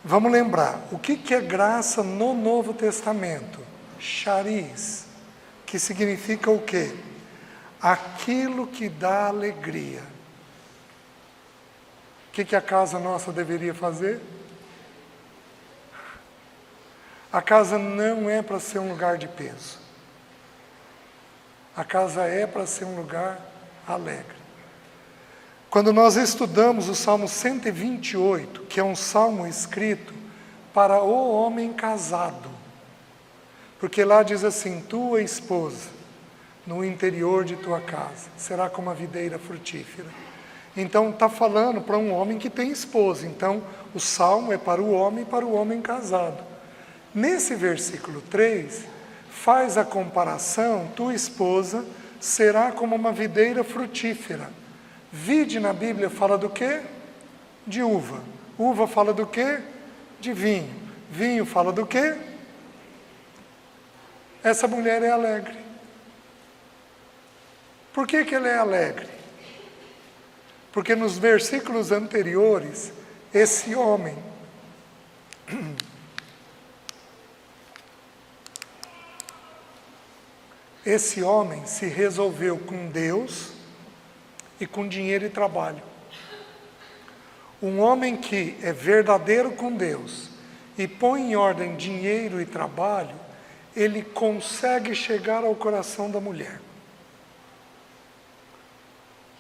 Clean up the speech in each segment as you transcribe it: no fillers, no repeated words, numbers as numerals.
Vamos lembrar, o que é graça no Novo Testamento? Charis, que significa o quê? Aquilo que dá alegria. O que a casa nossa deveria fazer? A casa não é para ser um lugar de peso. A casa é para ser um lugar alegre. Quando nós estudamos o Salmo 128, que é um salmo escrito para o homem casado, porque lá diz assim: tua esposa, no interior de tua casa, será como a videira frutífera. Então está falando para um homem que tem esposa. Então o salmo é para o homem casado. Nesse versículo 3, faz a comparação: tua esposa será como uma videira frutífera. Vide na Bíblia fala do quê? De uva. Uva fala do quê? De vinho. Vinho fala do quê? Essa mulher é alegre. Por que ela é alegre? Porque nos versículos anteriores, esse homem se resolveu com Deus e com dinheiro e trabalho. Um homem que é verdadeiro com Deus e põe em ordem dinheiro e trabalho, ele consegue chegar ao coração da mulher.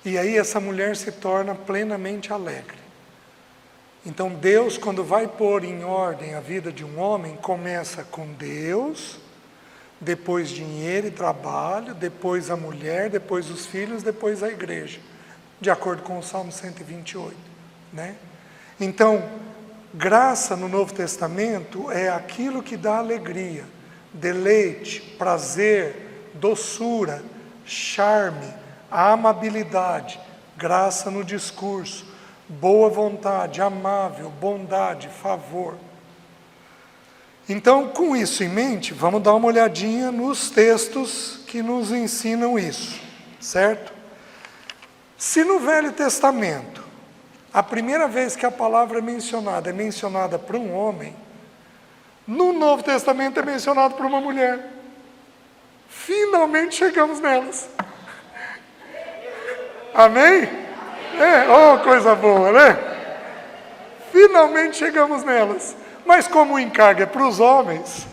E aí essa mulher se torna plenamente alegre. Então Deus, quando vai pôr em ordem a vida de um homem, começa com Deus, depois dinheiro e trabalho, depois a mulher, depois os filhos, depois a igreja, de acordo com o Salmo 128, né? Então, graça no Novo Testamento é aquilo que dá alegria, deleite, prazer, doçura, charme, amabilidade, graça no discurso, boa vontade, amável, bondade, favor. Então, com isso em mente, vamos dar uma olhadinha nos textos que nos ensinam isso, certo? Se no Velho Testamento, a primeira vez que a palavra é mencionada para um homem, no Novo Testamento é mencionado para uma mulher. Finalmente chegamos nelas. Amém? Coisa boa, né? Finalmente chegamos nelas. Mas como o encargo é para os homens,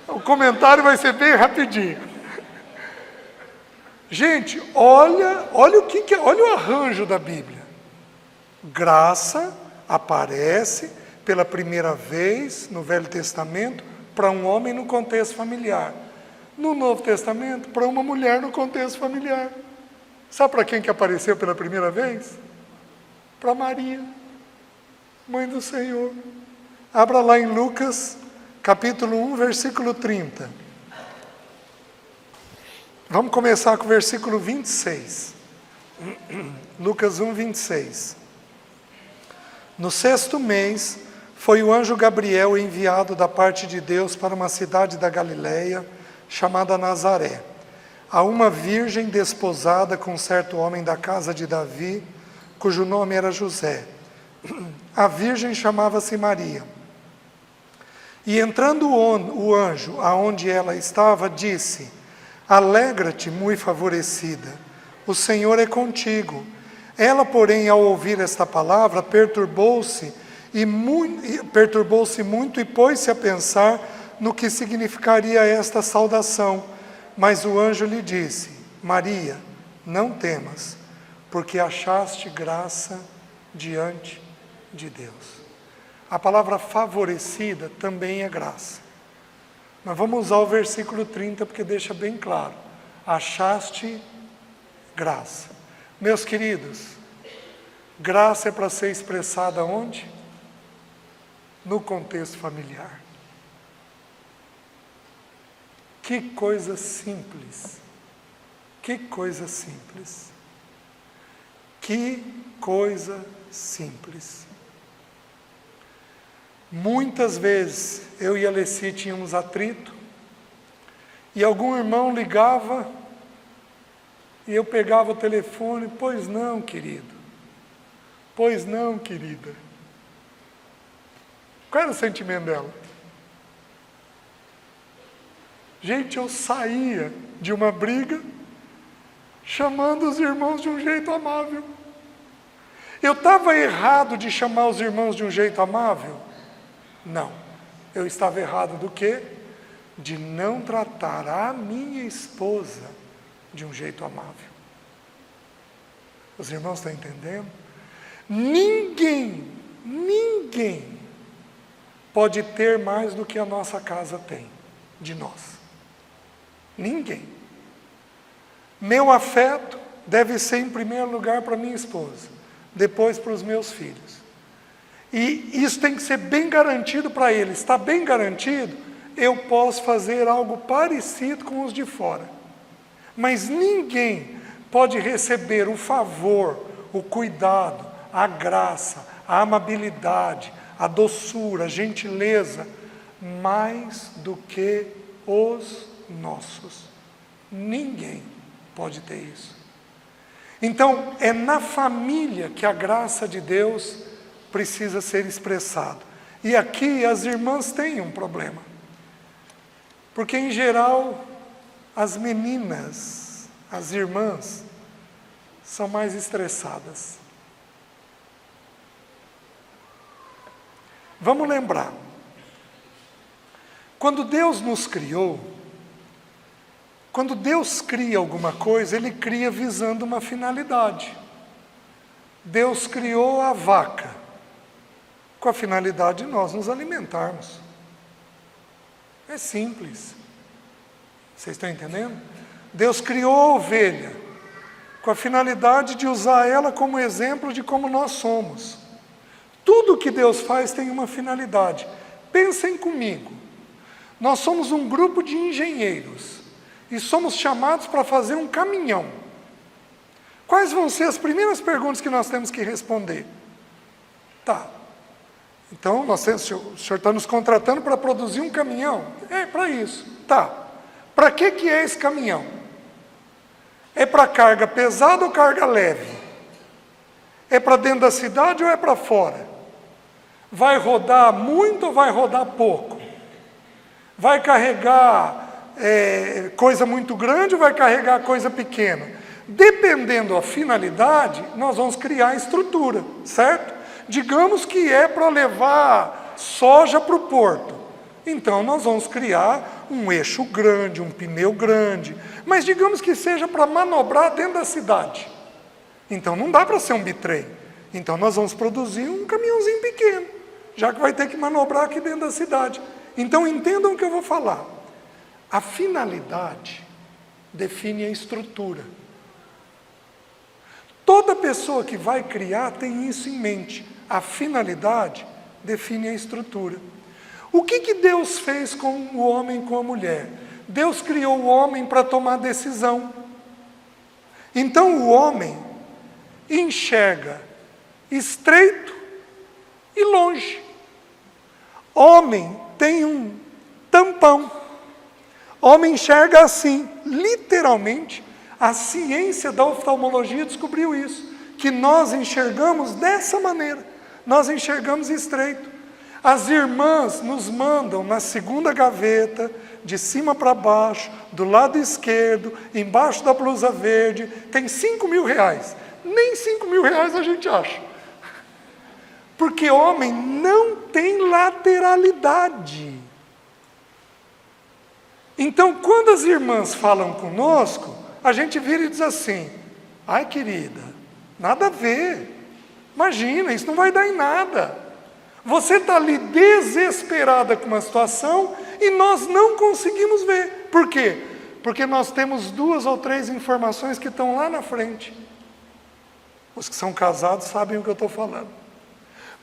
o comentário vai ser bem rapidinho. Gente, olha o arranjo da Bíblia. Graça aparece pela primeira vez no Velho Testamento para um homem no contexto familiar. No Novo Testamento, para uma mulher no contexto familiar. Sabe para quem que apareceu pela primeira vez? Para Maria, mãe do Senhor. Abra lá em Lucas, capítulo 1, versículo 30. Vamos começar com o versículo 26. Lucas 1, 26. No 6º mês, foi o anjo Gabriel enviado da parte de Deus para uma cidade da Galileia, chamada Nazaré, a uma virgem desposada com certo homem da casa de Davi, cujo nome era José. A virgem chamava-se Maria. E entrando o anjo aonde ela estava, disse: alegra-te, muito favorecida, o Senhor é contigo. Ela, porém, ao ouvir esta palavra, perturbou-se muito e pôs-se a pensar no que significaria esta saudação. Mas o anjo lhe disse: Maria, não temas, porque achaste graça diante de Deus. A palavra favorecida também é graça. Mas vamos usar o versículo 30 porque deixa bem claro. Achaste graça. Meus queridos, graça é para ser expressada onde? No contexto familiar. Que coisa simples. Que coisa simples. Que coisa simples. Muitas vezes eu e a Alessi tínhamos atrito e algum irmão ligava e eu pegava o telefone: pois não, querido, pois não, querida. Qual era o sentimento dela? Gente, eu saía de uma briga chamando os irmãos de um jeito amável. Eu estava errado de chamar os irmãos de um jeito amável? Não. Eu estava errado do quê? De não tratar a minha esposa de um jeito amável. Os irmãos estão entendendo? Ninguém pode ter mais do que a nossa casa tem, de nós. Ninguém. Meu afeto deve ser em primeiro lugar para minha esposa, depois para os meus filhos. E isso tem que ser bem garantido para eles. Está bem garantido, eu posso fazer algo parecido com os de fora. Mas ninguém pode receber o favor, o cuidado, a graça, a amabilidade, a doçura, a gentileza, mais do que os nossos. Ninguém pode ter isso. Então, é na família que a graça de Deus precisa ser expressada. E aqui as irmãs têm um problema. Porque, em geral, as meninas, as irmãs, são mais estressadas. Vamos lembrar. Quando Deus nos criou, quando Deus cria alguma coisa, Ele cria visando uma finalidade. Deus criou a vaca, com a finalidade de nós nos alimentarmos. É simples. Vocês estão entendendo? Deus criou a ovelha, com a finalidade de usar ela como exemplo de como nós somos. Tudo que Deus faz tem uma finalidade. Pensem comigo. Nós somos um grupo de engenheiros e somos chamados para fazer um caminhão. Quais vão ser as primeiras perguntas que nós temos que responder? Tá. Então, o senhor está nos contratando para produzir um caminhão? É, para isso. Tá. Para que é esse caminhão? É para carga pesada ou carga leve? É para dentro da cidade ou é para fora? Vai rodar muito ou vai rodar pouco? Vai carregar coisa muito grande ou vai carregar coisa pequena? Dependendo da finalidade, nós vamos criar a estrutura, certo? Digamos que é para levar soja para o porto. Então, nós vamos criar um eixo grande, um pneu grande. Mas digamos que seja para manobrar dentro da cidade. Então, não dá para ser um bitrem. Então, nós vamos produzir um caminhãozinho pequeno, já que vai ter que manobrar aqui dentro da cidade. Então, entendam o que eu vou falar. A finalidade define a estrutura. Toda pessoa que vai criar tem isso em mente. A finalidade define a estrutura. O que Deus fez com o homem e com a mulher? Deus criou o homem para tomar decisão. Então o homem enxerga estreito e longe. Homem tem um tampão. Homem enxerga assim, literalmente. A ciência da oftalmologia descobriu isso, que nós enxergamos dessa maneira. Nós enxergamos estreito. As irmãs nos mandam na segunda gaveta, de cima para baixo, do lado esquerdo, embaixo da blusa verde, tem 5 mil reais. Nem 5 mil reais a gente acha. Porque homem não tem lateralidade. Então, quando as irmãs falam conosco, a gente vira e diz assim: ai, querida, nada a ver. Imagina, isso não vai dar em nada. Você está ali desesperada com uma situação e nós não conseguimos ver. Por quê? Porque nós temos 2 ou 3 informações que estão lá na frente. Os que são casados sabem o que eu estou falando.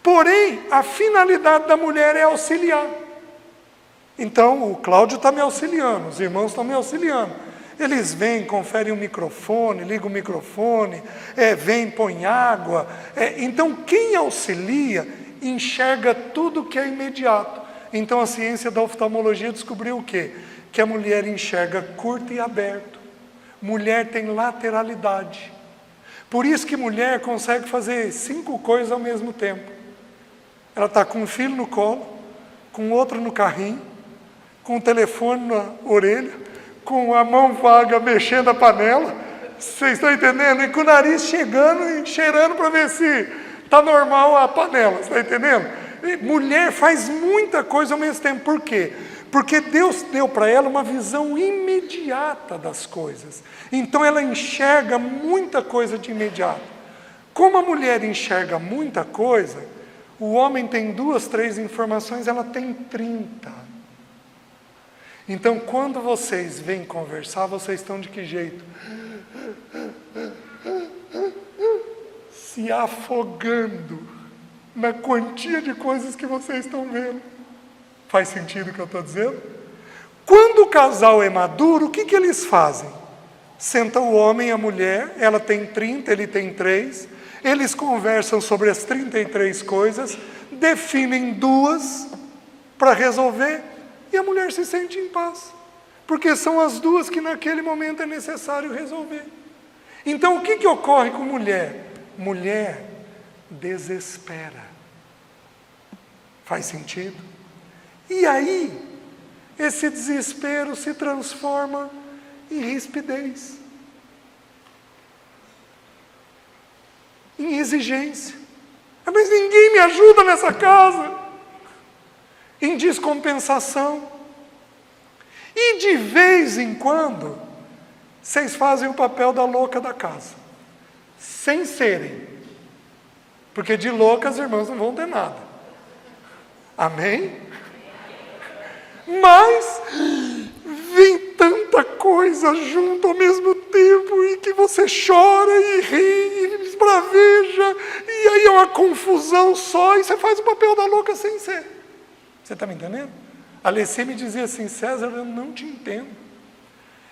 Porém, a finalidade da mulher é auxiliar. Então, o Cláudio está me auxiliando, os irmãos estão me auxiliando. Eles vêm, conferem o microfone, ligam o microfone, vêm, põem água. Então, quem auxilia, enxerga tudo que é imediato. Então, a ciência da oftalmologia descobriu o quê? Que a mulher enxerga curto e aberto. Mulher tem lateralidade. Por isso que mulher consegue fazer 5 coisas ao mesmo tempo. Ela está com um filho no colo, com outro no carrinho, com o telefone na orelha, com a mão vaga mexendo a panela, vocês estão entendendo? E com o nariz chegando e cheirando para ver se está normal a panela, está entendendo? E mulher faz muita coisa ao mesmo tempo, por quê? Porque Deus deu para ela uma visão imediata das coisas, então ela enxerga muita coisa de imediato. Como a mulher enxerga muita coisa, o homem tem 2, 3 informações, ela tem 30. Então, quando vocês vêm conversar, vocês estão de que jeito? Se afogando na quantia de coisas que vocês estão vendo. Faz sentido o que eu estou dizendo? Quando o casal é maduro, o que eles fazem? Senta o homem e a mulher, ela tem 30, ele tem 3, eles conversam sobre as 33 coisas, definem 2 para resolver, e a mulher se sente em paz, porque são as 2 que naquele momento é necessário resolver. Então o que ocorre com mulher? Mulher desespera. Faz sentido? E aí, esse desespero se transforma em rispidez, em exigência. Mas ninguém me ajuda nessa casa. Em descompensação. E de vez em quando, vocês fazem o papel da louca da casa. Sem serem. Porque de louca as irmãs não vão ter nada. Amém? Mas vem tanta coisa junto ao mesmo tempo e que você chora e ri e esbraveja e aí é uma confusão só e você faz o papel da louca sem ser. Você está me entendendo? A Alessia me dizia assim: César, eu não te entendo.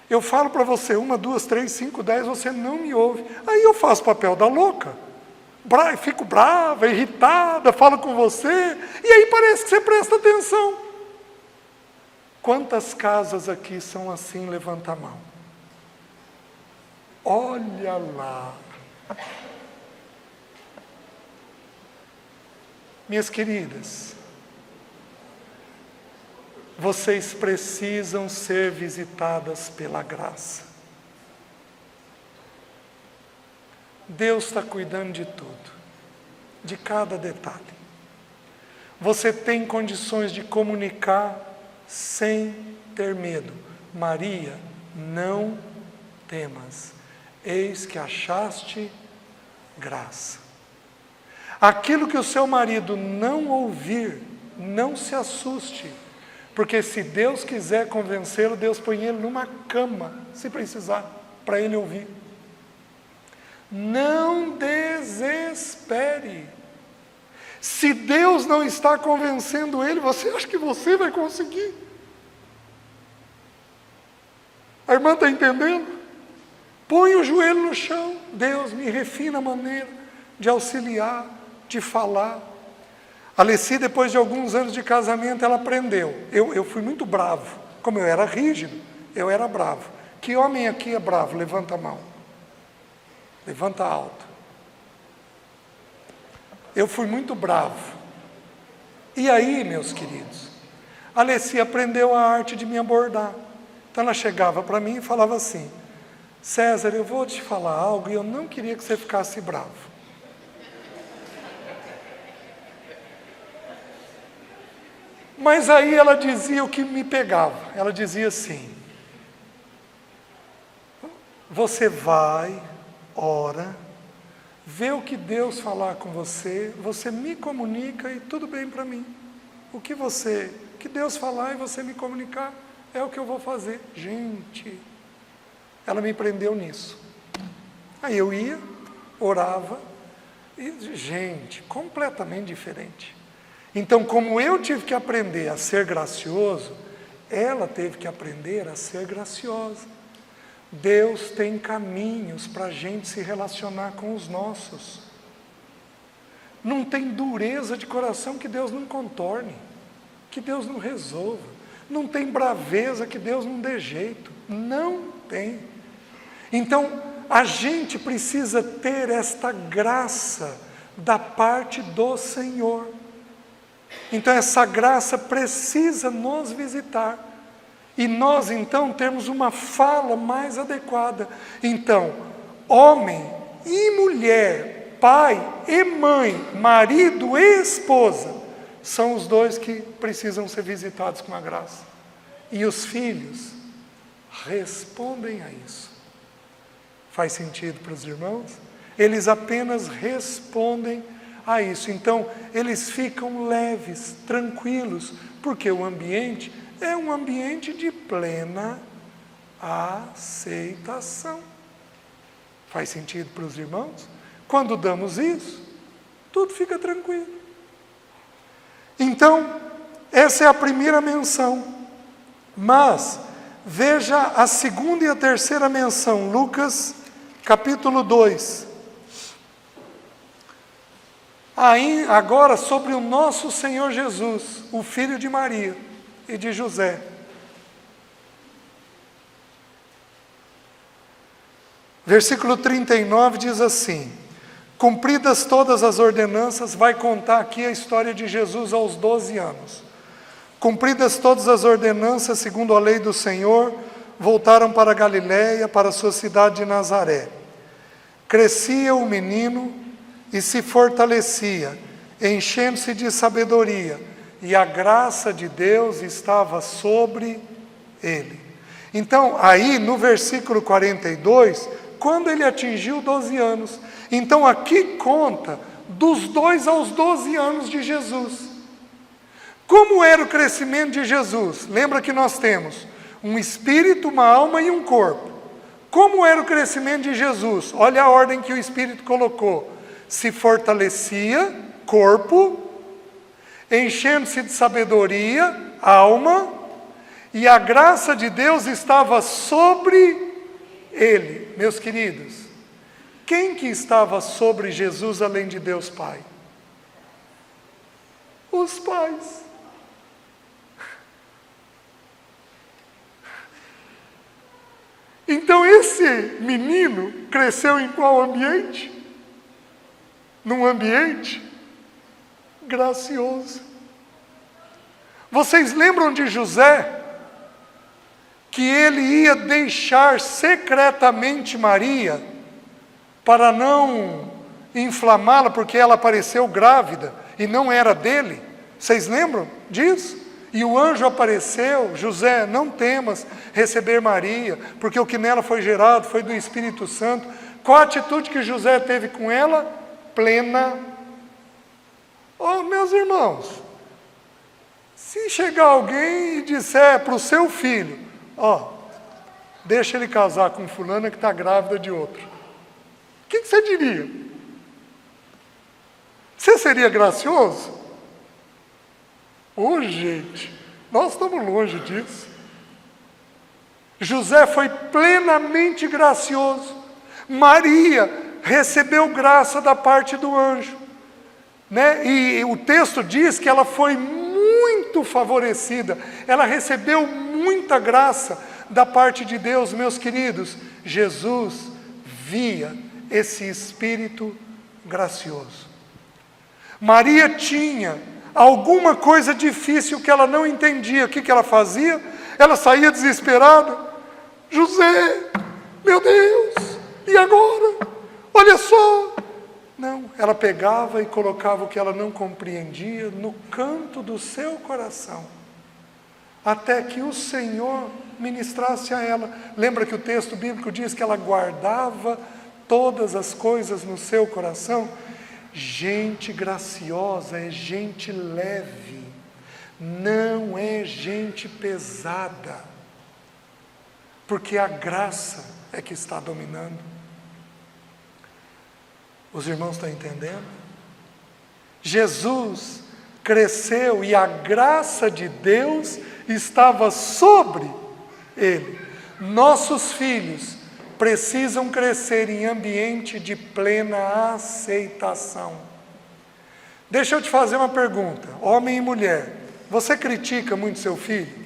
Eu falo para você 1, 2, 3, 5, 10, você não me ouve. Aí eu faço o papel da louca. Fico brava, irritada, falo com você e aí parece que você presta atenção. Quantas casas aqui são assim? Levanta a mão. Olha lá. Minhas queridas, vocês precisam ser visitadas pela graça. Deus está cuidando de tudo, de cada detalhe. Você tem condições de comunicar sem ter medo. Maria, não temas, eis que achaste graça. Aquilo que o seu marido não ouvir, não se assuste, porque se Deus quiser convencê-lo, Deus põe ele numa cama, se precisar, para ele ouvir. Não desespere. Se Deus não está convencendo ele, você acha que você vai conseguir? A irmã está entendendo? Põe o joelho no chão. Deus, me refina a maneira de auxiliar, de falar. A Alessia, depois de alguns anos de casamento, ela aprendeu. Eu fui muito bravo. Como eu era rígido, eu era bravo. Que homem aqui é bravo? Levanta a mão. Levanta alto. Eu fui muito bravo. E aí, meus queridos, a Alessia aprendeu a arte de me abordar. Então ela chegava para mim e falava assim: César, eu vou te falar algo e eu não queria que você ficasse bravo. Mas aí ela dizia o que me pegava. Ela dizia assim: você vai, ora, vê o que Deus falar com você, você me comunica e tudo bem para mim. O que Deus falar e você me comunicar, é o que eu vou fazer. Gente, ela me prendeu nisso. Aí eu ia, orava, e gente, completamente diferente. Então, como eu tive que aprender a ser gracioso, ela teve que aprender a ser graciosa. Deus tem caminhos para a gente se relacionar com os nossos. Não tem dureza de coração que Deus não contorne, que Deus não resolva. Não tem braveza que Deus não dê jeito. Não tem. Então, a gente precisa ter esta graça da parte do Senhor. Então essa graça precisa nos visitar. E nós então temos uma fala mais adequada. Então, homem e mulher, pai e mãe, marido e esposa, são os dois que precisam ser visitados com a graça. E os filhos respondem a isso. Faz sentido para os irmãos? Eles apenas respondem a isso. Então, eles ficam leves, tranquilos, porque o ambiente é um ambiente de plena aceitação. Faz sentido para os irmãos? Quando damos isso, tudo fica tranquilo. Então, essa é a primeira menção. Mas, veja a segunda e a terceira menção, Lucas capítulo 2. Aí, agora sobre o nosso Senhor Jesus, o filho de Maria e de José. Versículo 39 diz assim: cumpridas todas as ordenanças, vai contar aqui a história de Jesus aos 12 anos. Cumpridas todas as ordenanças, segundo a lei do Senhor, voltaram para Galiléia, para a sua cidade de Nazaré. Crescia o menino e se fortalecia, enchendo-se de sabedoria, e a graça de Deus estava sobre ele. Então, aí no versículo 42, quando ele atingiu 12 anos, então aqui conta dos 2 aos 12 anos de Jesus. Como era o crescimento de Jesus? Lembra que nós temos um espírito, uma alma e um corpo. Como era o crescimento de Jesus? Olha a ordem que o Espírito colocou. Se fortalecia, corpo, enchendo-se de sabedoria, alma, e a graça de Deus estava sobre ele. Meus queridos, quem que estava sobre Jesus além de Deus Pai? Os pais. Então esse menino cresceu em qual ambiente? Num ambiente gracioso. Vocês lembram de José? Que ele ia deixar secretamente Maria para não inflamá-la, porque ela apareceu grávida e não era dele. Vocês lembram disso? E o anjo apareceu: José, não temas receber Maria, porque o que nela foi gerado foi do Espírito Santo. Qual a atitude que José teve com ela? Plena. Oh, meus irmãos, se chegar alguém e disser para o seu filho: ó, deixa ele casar com fulana que está grávida de outro, o que você diria? Você seria gracioso? Oh, gente, nós estamos longe disso. José foi plenamente gracioso. Maria recebeu graça da parte do anjo, né? E o texto diz que ela foi muito favorecida. Ela recebeu muita graça da parte de Deus, meus queridos. Jesus via esse espírito gracioso. Maria tinha alguma coisa difícil que ela não entendia. O que ela fazia? Ela saía desesperada: José, meu Deus, e agora? Olha só. Não, ela pegava e colocava o que ela não compreendia no canto do seu coração, até que o Senhor ministrasse a ela. Lembra que o texto bíblico diz que ela guardava todas as coisas no seu coração? Gente graciosa é gente leve, não é gente pesada, porque a graça é que está dominando. Os irmãos estão entendendo? Jesus cresceu e a graça de Deus estava sobre ele. Nossos filhos precisam crescer em ambiente de plena aceitação. Deixa eu te fazer uma pergunta, homem e mulher: você critica muito seu filho?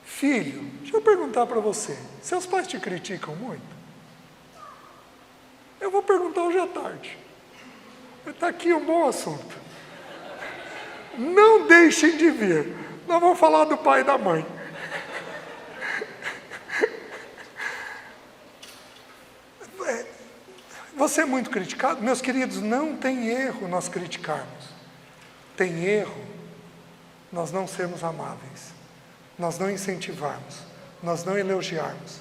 Filho, deixa eu perguntar para você, seus pais te criticam muito? Eu vou perguntar hoje à tarde. Está aqui um bom assunto. Não deixem de vir. Nós vamos falar do pai e da mãe. Você é muito criticado? Meus queridos, não tem erro nós criticarmos. Tem erro nós não sermos amáveis, nós não incentivarmos, nós não elogiarmos.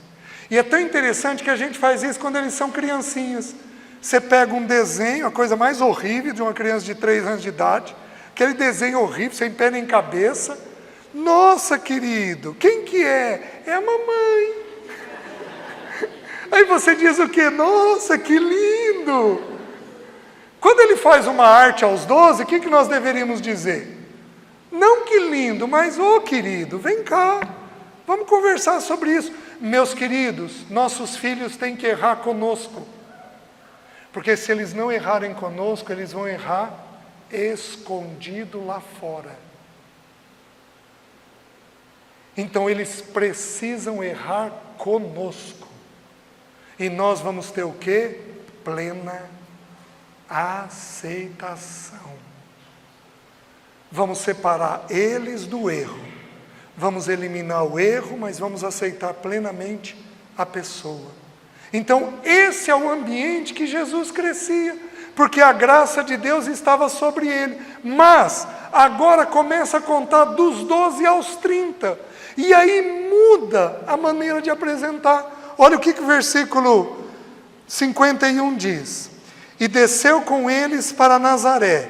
E é tão interessante que a gente faz isso quando eles são criancinhas. Você pega um desenho, a coisa mais horrível de uma criança de 3 anos de idade, aquele desenho horrível, sem pé nem cabeça. Nossa, querido, quem que é? É a mamãe. Aí você diz o quê? Nossa, que lindo! Quando ele faz uma arte aos 12, o que nós deveríamos dizer? Não que lindo, mas querido, vem cá, vamos conversar sobre isso. Meus queridos, nossos filhos têm que errar conosco. Porque se eles não errarem conosco, eles vão errar escondido lá fora. Então eles precisam errar conosco. E nós vamos ter o quê? Plena aceitação. Vamos separar eles do erro. Vamos eliminar o erro, mas vamos aceitar plenamente a pessoa. Então, esse é o ambiente que Jesus crescia, porque a graça de Deus estava sobre ele. Mas, agora começa a contar dos 12 aos 30. E aí muda a maneira de apresentar. Olha o que o versículo 51 diz. E desceu com eles para Nazaré,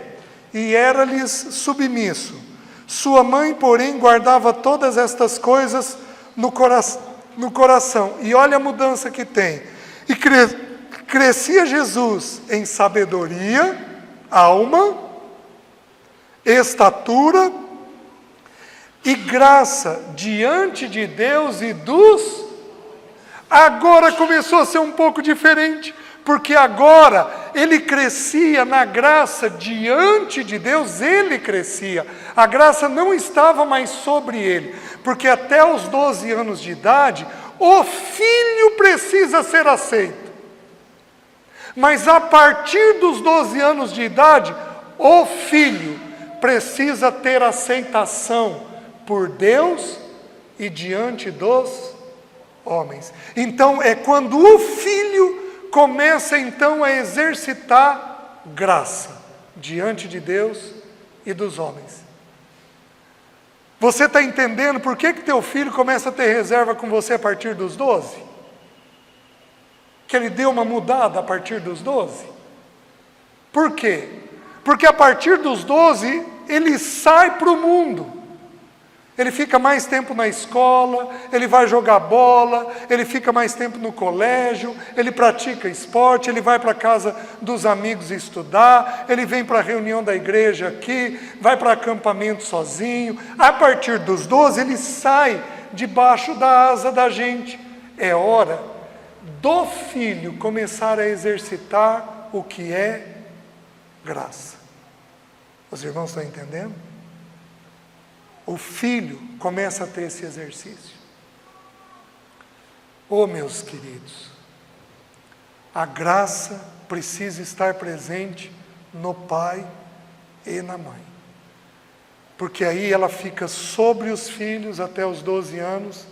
e era-lhes submisso. Sua mãe, porém, guardava todas estas coisas no coração. E olha a mudança que tem. E crescia Jesus em sabedoria, alma, estatura e graça diante de Deus e dos... Agora começou a ser um pouco diferente, porque agora ele crescia na graça diante de Deus, ele crescia. A graça não estava mais sobre ele, porque até os 12 anos de idade, o filho precisa ser aceito. Mas a partir dos 12 anos de idade, o filho precisa ter aceitação por Deus e diante dos homens. Então é quando o filho começa então a exercitar graça diante de Deus e dos homens. Você está entendendo por que teu filho começa a ter reserva com você a partir dos 12? Que ele deu uma mudada a partir dos 12? Por quê? Porque a partir dos 12 ele sai para o mundo. Ele fica mais tempo na escola, ele vai jogar bola, ele fica mais tempo no colégio, ele pratica esporte, ele vai para a casa dos amigos estudar, ele vem para a reunião da igreja aqui, vai para acampamento sozinho. A partir dos 12 ele sai debaixo da asa da gente. É hora do filho começar a exercitar o que é graça. Os irmãos estão entendendo? O filho começa a ter esse exercício. Meus queridos, a graça precisa estar presente no pai e na mãe. Porque aí ela fica sobre os filhos até os 12 anos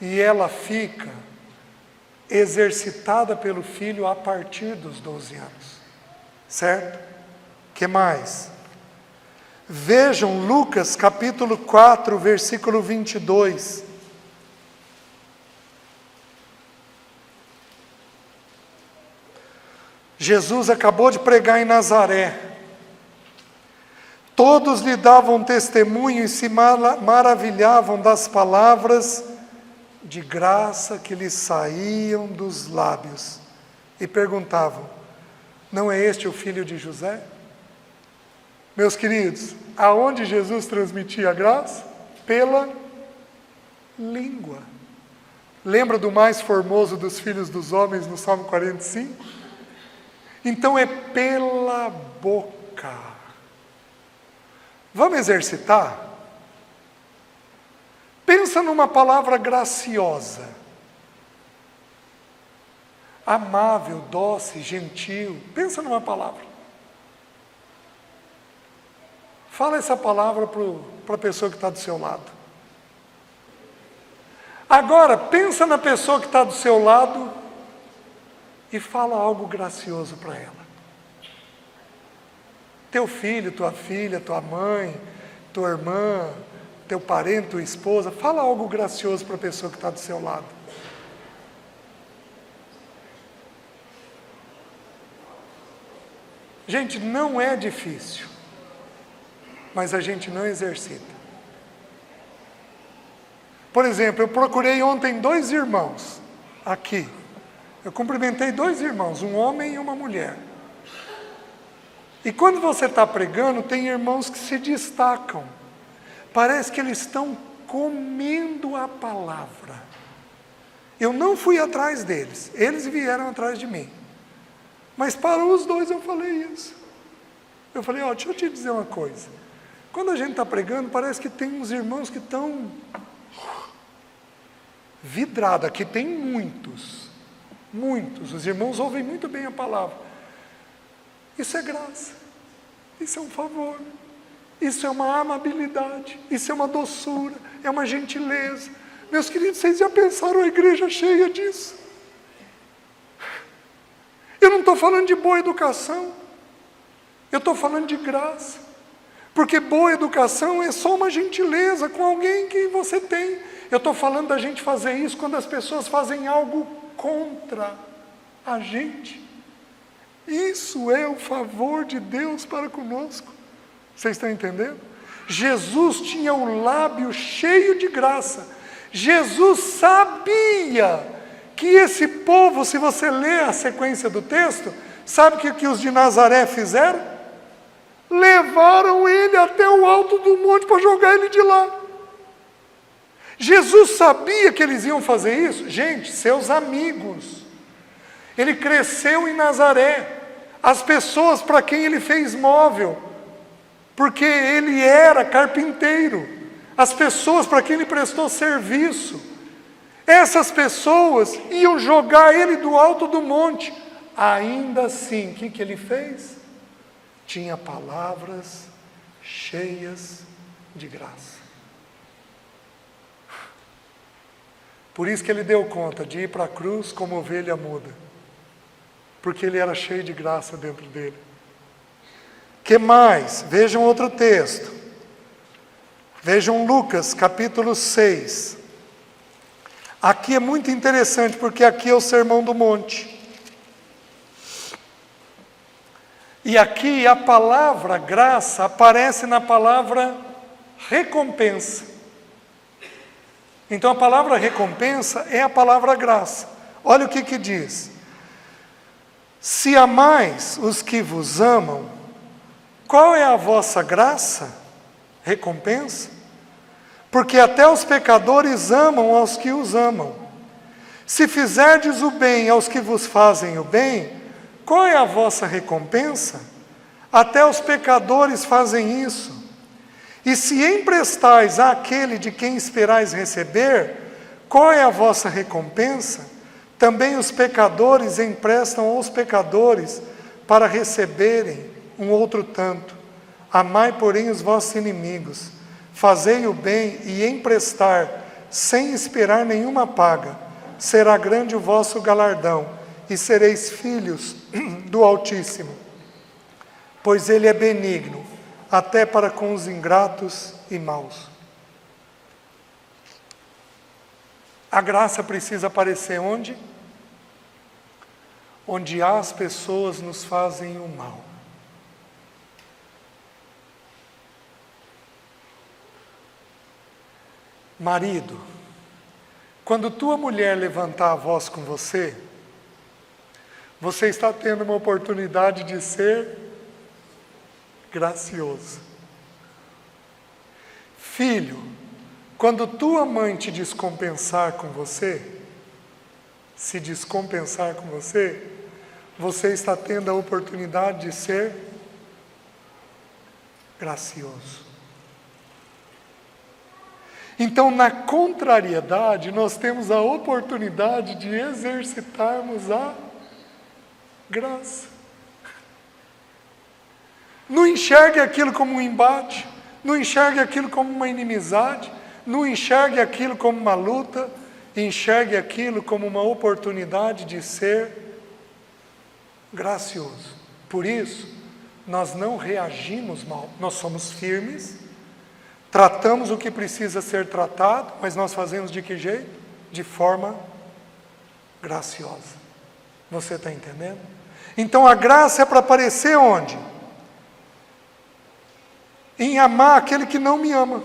e ela fica exercitada pelo filho a partir dos 12 anos. Certo? Que mais? Vejam Lucas capítulo 4, versículo 22. Jesus acabou de pregar em Nazaré. Todos lhe davam testemunho e se maravilhavam das palavras de graça que lhes saíam dos lábios. E perguntavam: não é este o filho de José? Meus queridos, aonde Jesus transmitia a graça? Pela língua. Lembra do mais formoso dos filhos dos homens no Salmo 45? Então é pela boca. Vamos exercitar? Pensa numa palavra graciosa. amável, doce, gentil. Pensa numa palavra. Fala essa palavra para a pessoa que está do seu lado. Agora, pensa na pessoa que está do seu lado e fala algo gracioso para ela. Teu filho, tua filha, tua mãe, tua irmã, teu parente, tua esposa, fala algo gracioso para a pessoa que está do seu lado. Gente, não é difícil, mas a gente não exercita. Por exemplo, eu procurei ontem 2 irmãos aqui. Eu cumprimentei 2 irmãos, um homem e uma mulher. E quando você está pregando, tem irmãos que se destacam. Parece que eles estão comendo a palavra. Eu não fui atrás deles, eles vieram atrás de mim. Mas para os 2 eu falei isso. Eu falei, deixa eu te dizer uma coisa. Quando a gente está pregando, parece que tem uns irmãos que estão vidrados. Aqui tem muitos. Os irmãos ouvem muito bem a palavra. Isso é graça. Isso é um favor. Isso é uma amabilidade. Isso é uma doçura. É uma gentileza. Meus queridos, vocês já pensaram a igreja cheia disso? Eu não estou falando de boa educação. Eu estou falando de graça. Porque boa educação é só uma gentileza com alguém que você tem. Eu estou falando da gente fazer isso quando as pessoas fazem algo contra a gente. Isso é o favor de Deus para conosco. Vocês estão entendendo? Jesus tinha o lábio cheio de graça. Jesus sabia que esse povo, se você ler a sequência do texto, sabe o que os de Nazaré fizeram? Levaram ele até o alto do monte para jogar ele de lá. Jesus sabia que eles iam fazer isso? Gente, seus amigos. Ele cresceu em Nazaré. As pessoas para quem ele fez móvel, porque ele era carpinteiro. As pessoas para quem ele prestou serviço. Essas pessoas iam jogar ele do alto do monte. Ainda assim, o que ele fez? Tinha palavras cheias de graça. Por isso que ele deu conta de ir para a cruz como ovelha muda. Porque ele era cheio de graça dentro dele. Que mais? Vejam outro texto. Vejam Lucas, capítulo 6. Aqui é muito interessante, porque aqui é o Sermão do Monte. E aqui a palavra graça aparece na palavra recompensa. Então a palavra recompensa é a palavra graça. Olha o que diz. Se amais os que vos amam, qual é a vossa graça? Recompensa? Porque até os pecadores amam aos que os amam. Se fizerdes o bem aos que vos fazem o bem, qual é a vossa recompensa? Até os pecadores fazem isso. E se emprestais àquele de quem esperais receber, qual é a vossa recompensa? Também os pecadores emprestam aos pecadores para receberem um outro tanto. Amai, porém, os vossos inimigos. Fazei o bem e emprestar, sem esperar nenhuma paga. Será grande o vosso galardão, e sereis filhos do Altíssimo. Pois ele é benigno, até para com os ingratos e maus. A graça precisa aparecer onde? Onde as pessoas nos fazem o mal. Marido, quando tua mulher levantar a voz com você, você está tendo uma oportunidade de ser gracioso. Filho, quando tua mãe te descompensar com você, se descompensar com você, você está tendo a oportunidade de ser gracioso. Então, na contrariedade, nós temos a oportunidade de exercitarmos a Graça. Não enxergue aquilo como um embate, não enxergue aquilo como uma inimizade, não enxergue aquilo como uma luta, enxergue aquilo como uma oportunidade de ser gracioso. Por isso, nós não reagimos mal, nós somos firmes, tratamos o que precisa ser tratado, mas nós fazemos de que jeito? De forma graciosa. Você está entendendo? Então a graça é para aparecer onde? Em amar aquele que não me ama.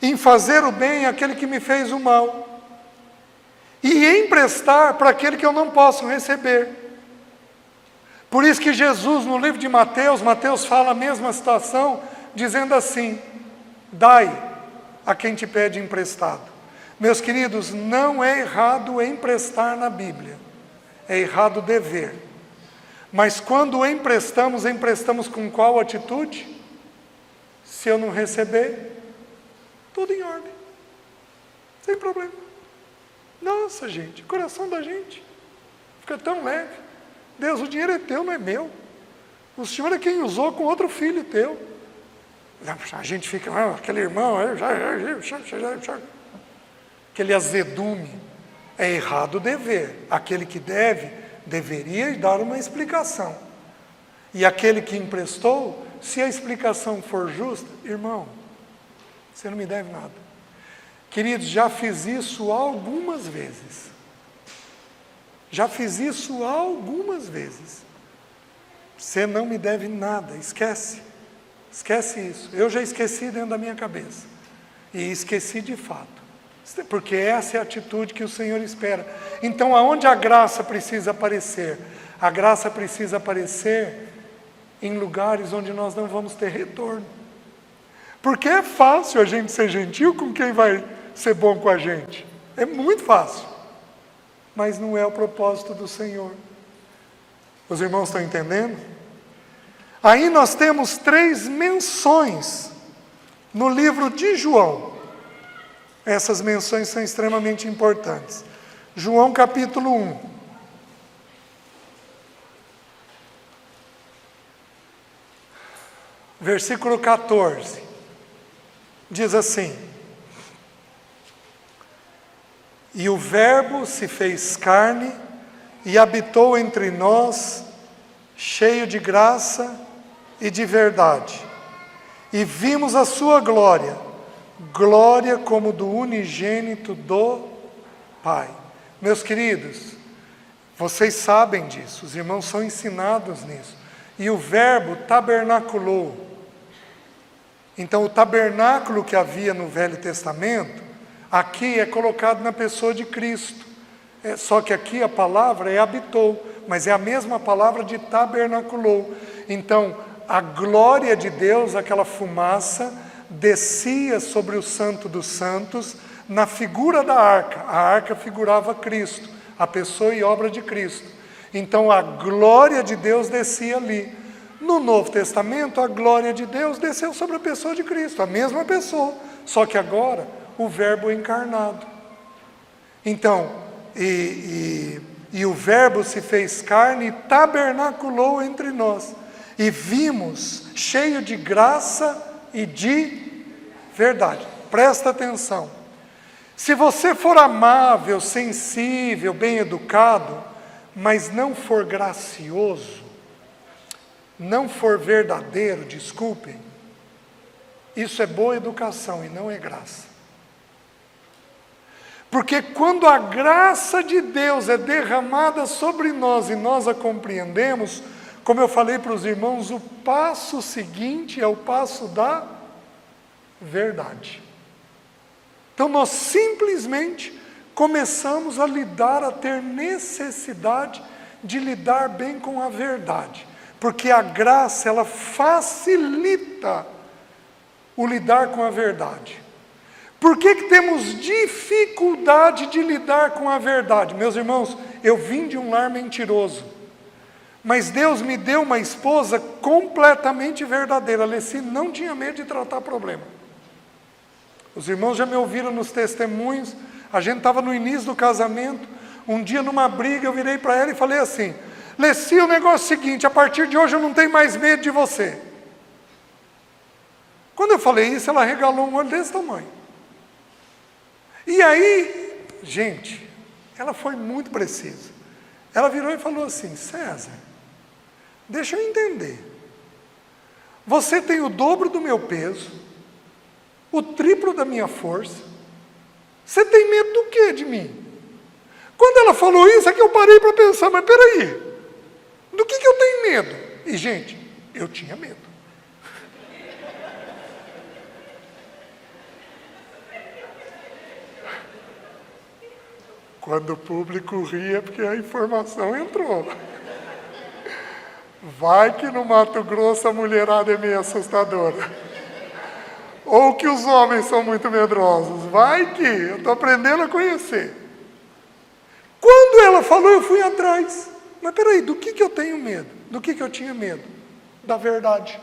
Em fazer o bem àquele que me fez o mal. E emprestar para aquele que eu não posso receber. Por isso que Jesus, no livro de Mateus, Mateus fala a mesma situação, dizendo assim: dai a quem te pede emprestado. Meus queridos, não é errado emprestar na Bíblia, é errado dever. Mas quando emprestamos, emprestamos com qual atitude? Se eu não receber, tudo em ordem, sem problema. Nossa, gente, o coração da gente fica tão leve. Deus, o dinheiro é teu, não é meu. O Senhor é quem usou com outro filho teu. A gente fica, aquele irmão, aquele azedume. É errado dever. Aquele que deve, deveria dar uma explicação. E aquele que emprestou, se a explicação for justa, irmão, você não me deve nada. Queridos, já fiz isso algumas vezes. Já fiz isso algumas vezes. Você não me deve nada, esquece. Esquece isso. Eu já esqueci dentro da minha cabeça. E esqueci de fato. Porque essa é a atitude que o Senhor espera. Então, aonde a graça precisa aparecer? A graça precisa aparecer em lugares onde nós não vamos ter retorno. Porque é fácil a gente ser gentil com quem vai ser bom com a gente. É muito fácil. Mas não é o propósito do Senhor. Os irmãos estão entendendo? Aí nós temos 3 menções no livro de João. Essas menções são extremamente importantes. João capítulo 1. Versículo 14. Diz assim: e o Verbo se fez carne e habitou entre nós, cheio de graça e de verdade. E vimos a sua glória, glória como do unigênito do Pai. Meus queridos, vocês sabem disso, os irmãos são ensinados nisso. E o Verbo tabernaculou. Então o tabernáculo que havia no Velho Testamento, aqui é colocado na pessoa de Cristo. Só que aqui a palavra é habitou, mas é a mesma palavra de tabernaculou. Então, a glória de Deus, aquela fumaça, descia sobre o Santo dos Santos, na figura da arca. A arca figurava Cristo, a pessoa e obra de Cristo. Então, a glória de Deus descia ali. No Novo Testamento, a glória de Deus desceu sobre a pessoa de Cristo, a mesma pessoa, só que agora o Verbo encarnado. Então, e o Verbo se fez carne e tabernaculou entre nós. E vimos, cheio de graça e de verdade. Presta atenção. Se você for amável, sensível, bem educado, mas não for gracioso, não for verdadeiro, desculpem, isso é boa educação e não é graça. Porque quando a graça de Deus é derramada sobre nós e nós a compreendemos, como eu falei para os irmãos, o passo seguinte é o passo da verdade. Então nós simplesmente começamos a lidar, a ter necessidade de lidar bem com a verdade. Porque a graça, ela facilita o lidar com a verdade. Por que temos dificuldade de lidar com a verdade? Meus irmãos, eu vim de um lar mentiroso. Mas Deus me deu uma esposa completamente verdadeira. A Alessi não tinha medo de tratar problema. Os irmãos já me ouviram nos testemunhos. A gente estava no início do casamento. Um dia, numa briga, eu virei para ela e falei assim: Leci, o negócio é o seguinte, a partir de hoje eu não tenho mais medo de você. Quando eu falei isso, ela regalou um olho desse tamanho. E aí, gente, ela foi muito precisa. Ela virou e falou assim: César, deixa eu entender. Você tem o dobro do meu peso, o triplo da minha força. Você tem medo do quê de mim? Quando ela falou isso, é que eu parei para pensar, mas peraí, do que eu tenho medo? E, gente, eu tinha medo. Quando o público ria, porque a informação entrou. Vai que no Mato Grosso a mulherada é meio assustadora. Ou que os homens são muito medrosos. Vai que, eu estou aprendendo a conhecer. Quando ela falou, eu fui atrás. Mas peraí, do que eu tenho medo? Do que eu tinha medo? Da verdade.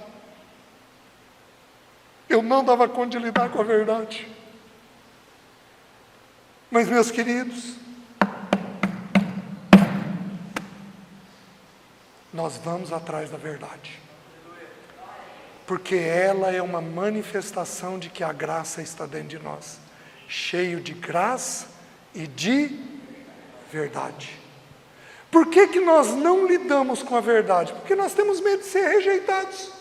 Eu não dava conta de lidar com a verdade. Mas, meus queridos, nós vamos atrás da verdade. Porque ela é uma manifestação de que a graça está dentro de nós. Cheio de graça e de verdade. Por que nós não lidamos com a verdade? Porque nós temos medo de ser rejeitados.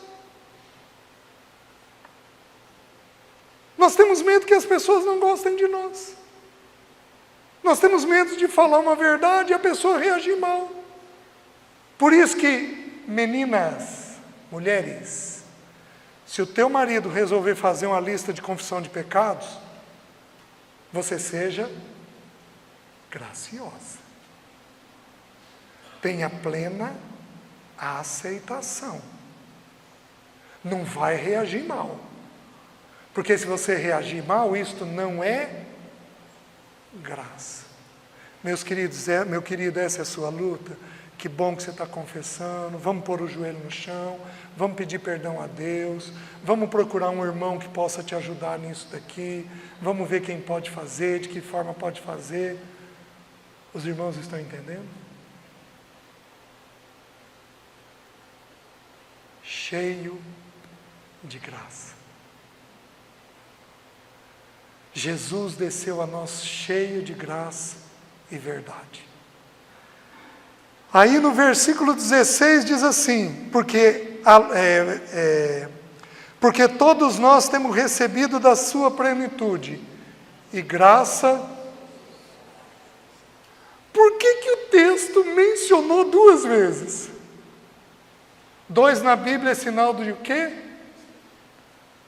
Nós temos medo que as pessoas não gostem de nós. Nós temos medo de falar uma verdade e a pessoa reagir mal. Por isso que, meninas, mulheres, se o teu marido resolver fazer uma lista de confissão de pecados, você seja graciosa. Tenha plena aceitação. Não vai reagir mal. Porque se você reagir mal, isto não é graça. Meus queridos, meu querido, essa é a sua luta. Que bom que você está confessando. Vamos pôr o joelho no chão. Vamos pedir perdão a Deus. Vamos procurar um irmão que possa te ajudar nisso daqui. Vamos ver quem pode fazer, de que forma pode fazer. Os irmãos estão entendendo? Cheio de graça. Jesus desceu a nós cheio de graça e verdade. Aí no versículo 16 diz assim: porque todos nós temos recebido da sua plenitude e graça. Por que o texto mencionou duas vezes? 2 na Bíblia é sinal de o quê?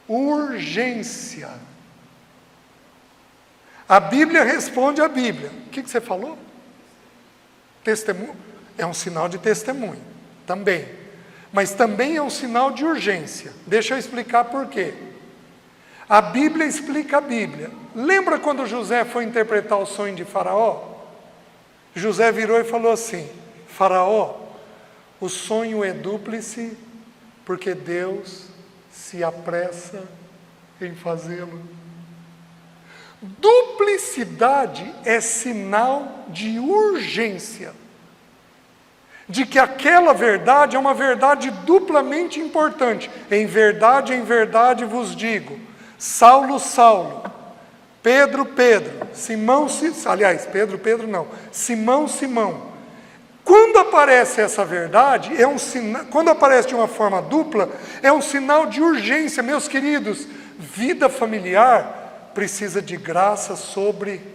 Urgência. A Bíblia responde à Bíblia. O que você falou? Testemunho. É um sinal de testemunho, também. Mas também é um sinal de urgência. Deixa eu explicar por quê. A Bíblia explica a Bíblia. Lembra quando José foi interpretar o sonho de Faraó? José virou e falou assim: Faraó, o sonho é dúplice, porque Deus se apressa em fazê-lo. Duplicidade é sinal de urgência. De que aquela verdade é uma verdade duplamente importante. Em verdade vos digo, Saulo, Saulo, Pedro, Pedro, Simão, Pedro não, Simão, Simão. Quando aparece essa verdade, quando aparece de uma forma dupla, é um sinal de urgência. Meus queridos, vida familiar precisa de graça sobre.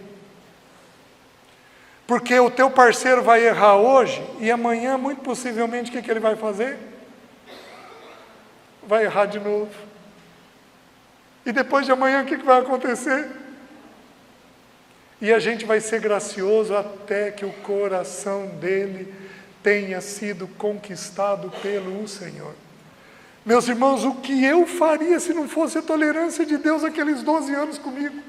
Porque o teu parceiro vai errar hoje e amanhã, muito possivelmente, o que ele vai fazer? Vai errar de novo. E depois de amanhã, o que vai acontecer? E a gente vai ser gracioso até que o coração dele tenha sido conquistado pelo Senhor. Meus irmãos, o que eu faria se não fosse a tolerância de Deus aqueles 12 anos comigo?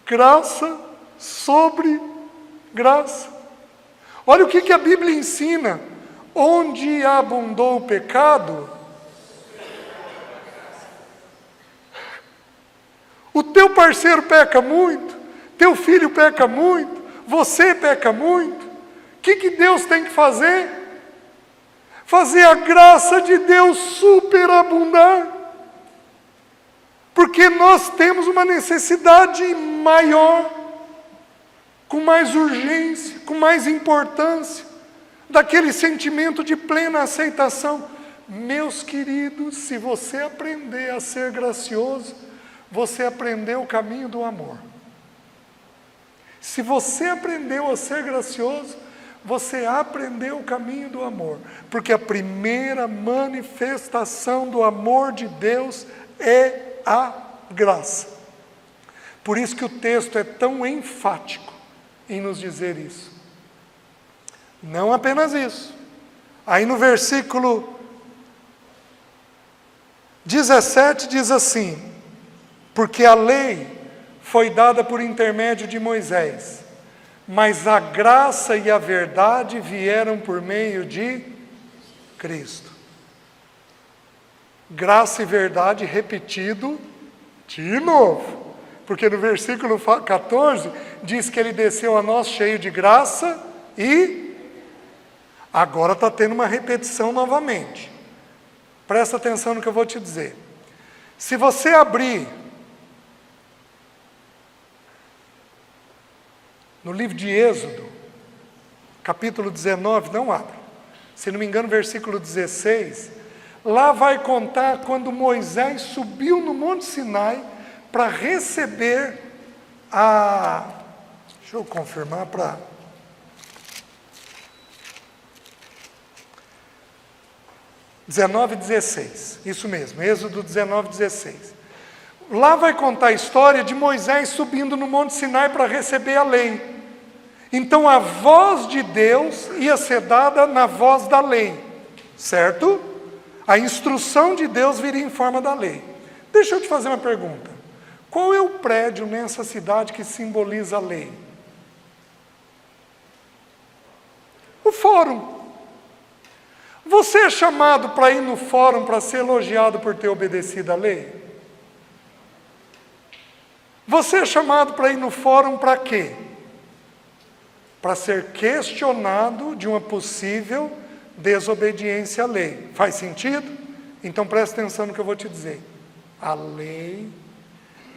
Graça sobre graça. Olha o que a Bíblia ensina. Onde abundou o pecado, o teu parceiro peca muito, teu filho peca muito, Você peca muito. O que Deus tem que fazer? Fazer a graça de Deus superabundar. Porque nós temos uma necessidade maior, com mais urgência, com mais importância, daquele sentimento de plena aceitação. Meus queridos, se você aprender a ser gracioso, você aprendeu o caminho do amor. Se você aprendeu a ser gracioso, você aprendeu o caminho do amor. Porque a primeira manifestação do amor de Deus é a graça. Por isso que o texto é tão enfático em nos dizer isso. Não apenas isso. Aí no versículo 17 diz assim: porque a lei foi dada por intermédio de Moisés, mas a graça e a verdade vieram por meio de Cristo. Graça e verdade repetido de novo, porque no versículo 14 diz que ele desceu a nós cheio de graça e agora está tendo uma repetição novamente. Presta atenção no que eu vou te dizer. Se você abrir no livro de Êxodo, capítulo 19, não abra. Se não me engano, versículo 16, lá vai contar quando Moisés subiu no Monte Sinai para receber deixa eu confirmar para... (19:16), isso mesmo, Êxodo 19:16. Lá vai contar a história de Moisés subindo no Monte Sinai para receber a lei. Então a voz de Deus ia ser dada na voz da lei, certo? A instrução de Deus viria em forma da lei. Deixa eu te fazer uma pergunta. Qual é o prédio nessa cidade que simboliza a lei? O fórum. Você é chamado para ir no fórum para ser elogiado por ter obedecido à lei? Você é chamado para ir no fórum para quê? Para ser questionado de uma possível desobediência à lei. Faz sentido? Então presta atenção no que eu vou te dizer. A lei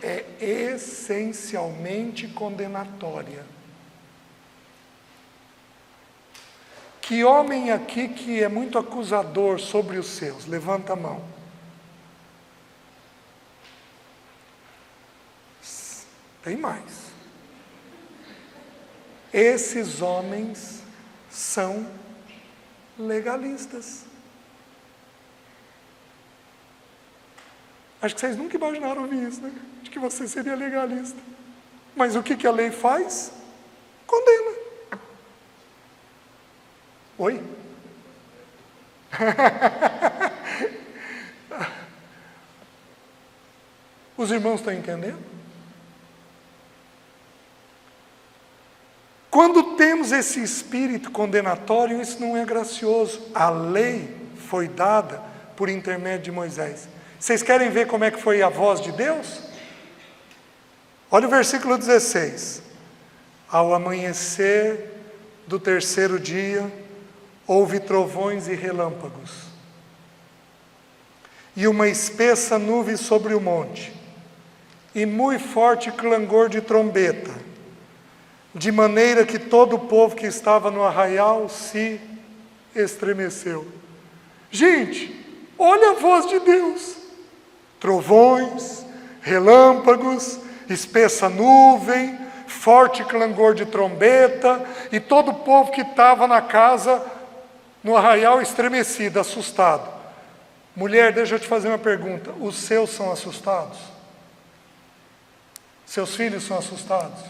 é essencialmente condenatória. Que homem aqui que é muito acusador sobre os seus? Levanta a mão. Tem mais. Esses homens são legalistas. Acho que vocês nunca imaginaram ouvir isso, né? De que você seria legalista. Mas o que a lei faz? Condena. Oi? Os irmãos estão entendendo? Quando temos esse espírito condenatório, isso não é gracioso. A lei foi dada por intermédio de Moisés. Vocês querem ver como é que foi a voz de Deus? Olha o versículo 16. Ao amanhecer do terceiro dia, houve trovões e relâmpagos, e uma espessa nuvem sobre o monte, e muito forte clangor de trombeta, de maneira que todo o povo que estava no arraial se estremeceu. Gente, olha a voz de Deus. Trovões, relâmpagos, espessa nuvem, forte clangor de trombeta, e todo o povo que estava na casa, no arraial, estremecido, assustado. Mulher, deixa eu te fazer uma pergunta. Os seus são assustados? Seus filhos são assustados?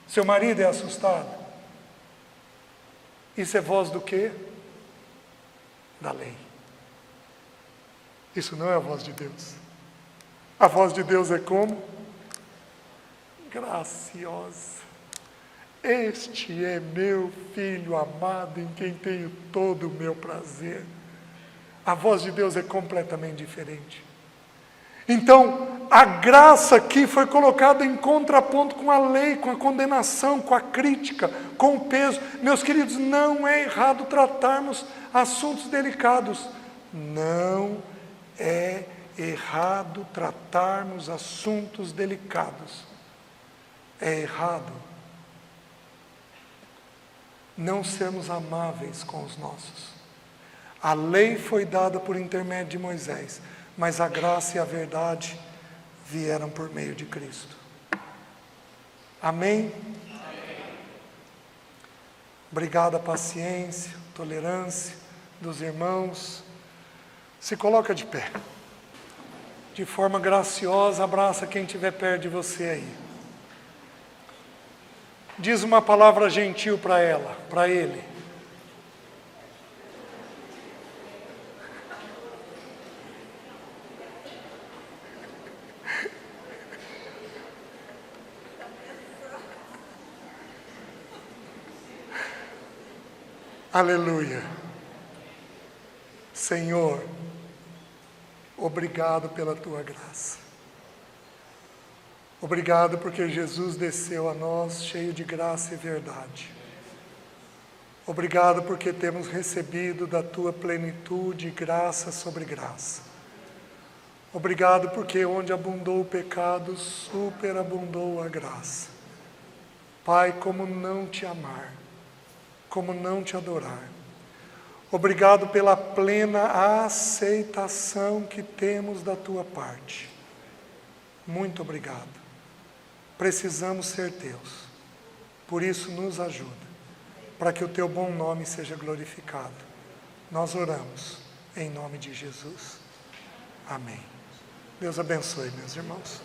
Seu marido é assustado? Isso é voz do quê? Da lei. Isso não é a voz de Deus. A voz de Deus é como? Graciosa. Este é meu filho amado, em quem tenho todo o meu prazer. A voz de Deus é completamente diferente. Então, a graça aqui foi colocada em contraponto com a lei, com a condenação, com a crítica, com o peso. Meus queridos, não é errado tratarmos assuntos delicados. Não é errado tratarmos assuntos delicados. É errado não sermos amáveis com os nossos. A lei foi dada por intermédio de Moisés, mas a graça e a verdade vieram por meio de Cristo. Amém? Obrigado à paciência, tolerância dos irmãos. Se coloca de pé. De forma graciosa, abraça quem estiver perto de você aí. Diz uma palavra gentil para ela, para ele. Aleluia. Senhor, obrigado pela tua graça. Obrigado porque Jesus desceu a nós cheio de graça e verdade. Obrigado porque temos recebido da tua plenitude graça sobre graça. Obrigado porque onde abundou o pecado, superabundou a graça. Pai, como não te amar, como não te adorar. Obrigado pela plena aceitação que temos da tua parte. Muito obrigado. Precisamos ser teus. Por isso nos ajuda, para que o teu bom nome seja glorificado. Nós oramos em nome de Jesus. Amém. Deus abençoe, meus irmãos.